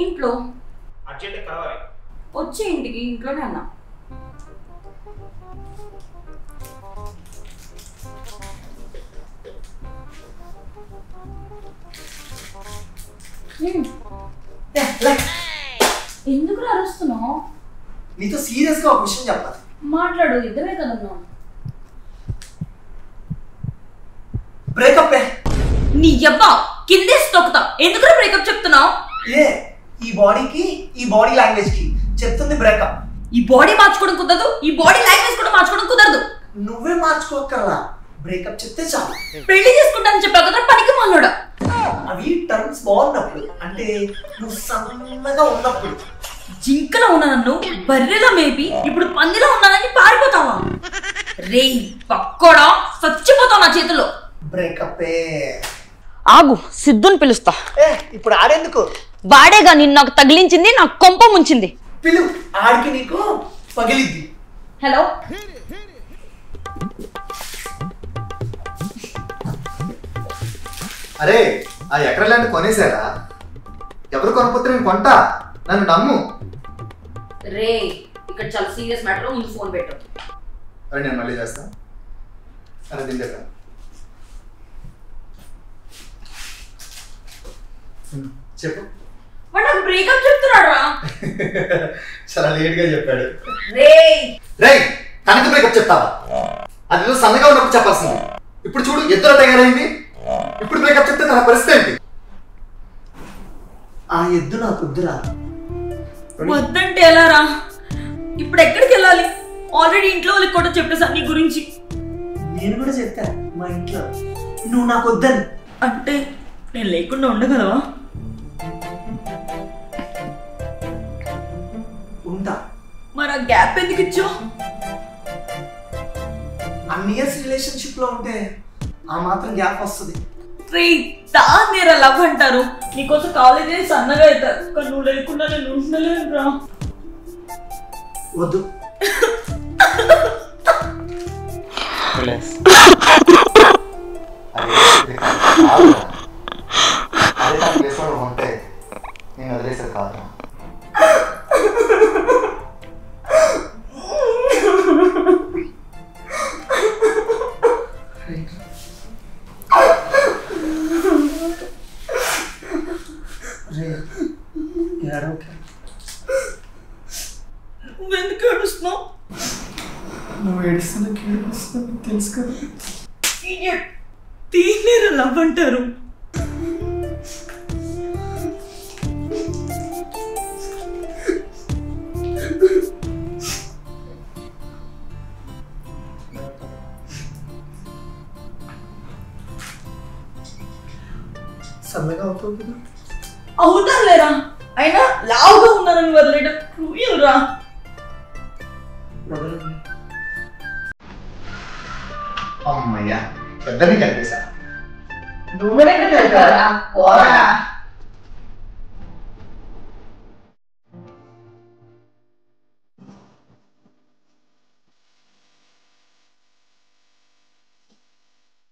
ఇంట్లో. అర్జెంట్ కలవాలి. వచ్చే ఇంటికి ఇంట్లోనే అన్నా. ఎందుకు అరుస్తున్నావు? నీతో సీరియస్ గా ఒక విషయం చెప్పాలి. మాట్లాడు, ఇద్దరే కదా. బ్రేకప్. నీ అబ్బా కిందేసి తొక్కుతా. ఎందుకు బ్రేకప్ చెప్తున్నావు? ఏ ఈ బాడీకి ఈ బాడీ లాంగ్వేజ్ కి చెప్తుంది బ్రేకప్. ఈ బాడీ మార్చుకోవడం కుదరదు, ఈ బాడీ లాంగ్వేజ్ కూడా మార్చుకోవడం కుదరదు. నువ్వే మార్చుకోకర్లా, బ్రేకప్ చెప్తే చాలు. పెళ్లి చేసుకుంటానని చెప్పావు కదా, పనికి మాలోడా. అవి టర్మ్స్ బాగున్నప్పుడు, అంటే నువ్వు సన్నగా ఉన్నప్పుడు. జింకలో ఉన్న నన్ను బర్రెలో మేపి ఇప్పుడు పందిలో ఉన్నానని పారిపోతావా? రే పక్కోడా, చచ్చిపోతావు నా చేతిలో. బ్రేకప్. ఆగు, సిద్ధుని పిలుస్తా. ఇప్పుడు ఆడేందుకు? వాడేగా నిన్ను నాకు తగిలించింది, నాకు కొంప ముంచింది. పిలు, ఆడికి నీకు పగిలిద్ది. హలో. అరే ఆ ఎకరా ల్యాండ్ కొనేసారా? ఎవరు కొనకపోతే నేను కొంటా, నన్ను నమ్ము. రే ఇక్కడ చాలా సీరియస్ మ్యాటర్, ముందు ఫోన్ పెట్టు. అరే నేను మళ్ళీ చేస్తా. అరే దిండేక చెప్పు. వాడు నాకు బ్రేకప్ చెప్తున్నాడు రా. చాలా లేట్ గా చెప్పాడు. రే రే కనుక బ్రేకప్ చెప్తావా? అది సన్నగా ఉన్నప్పుడు చెప్పాల్సింది. ఇప్పుడు చూడు ఎద్దుల తయారైంది. ఇప్పుడు బ్రేకప్ చెప్తే తన పరిస్థితి ఏంటి? ఆ ఎద్దు నాకు వద్దురా. వద్దంటే ఎలా రా? ఇప్పుడు ఎక్కడికి వెళ్ళాలి? ఆల్రెడీ ఇంట్లో వాళ్ళకి కూడా చెప్పేసా నీ గురించి. నేను కూడా చెప్తా మా ఇంట్లో, నువ్వు నాకు వద్దని. అంటే నేను లేకుండా ఉండగలవా? ఉంటా. మరి ఆ గ్యాప్ ఎందుకు ఇచ్చావు? అన్ని ఇయర్స్ రిలేషన్షిప్ లో ఉంటే ఆ మాత్రం గ్యాప్ వస్తుంది. దాన్ని లవ్ అంటారు. నీకోసం కాలేజీ సన్నగా అవుతారు, కానీ నువ్వు లేకుండా నేను ఉండలేను రా. వద్దు. ఉంటే నేను వదిలేసారు కాదు. నువ్వెందుకు ఏడుస్తున్నావు? నువ్వు ఏడుస్తున్నా ఏడుస్తున్నా తెలుసు కదా. దీన్ని లవ్ అంటారు. సన్నగా అవుతావు కదా. అవుతాను లేరా, అయినా లావుగా ఉన్నానని వదిలేయడం క్రూయల్ రా. అమ్మయ్యా పెద్దవి కలిపేశా. నువ్వే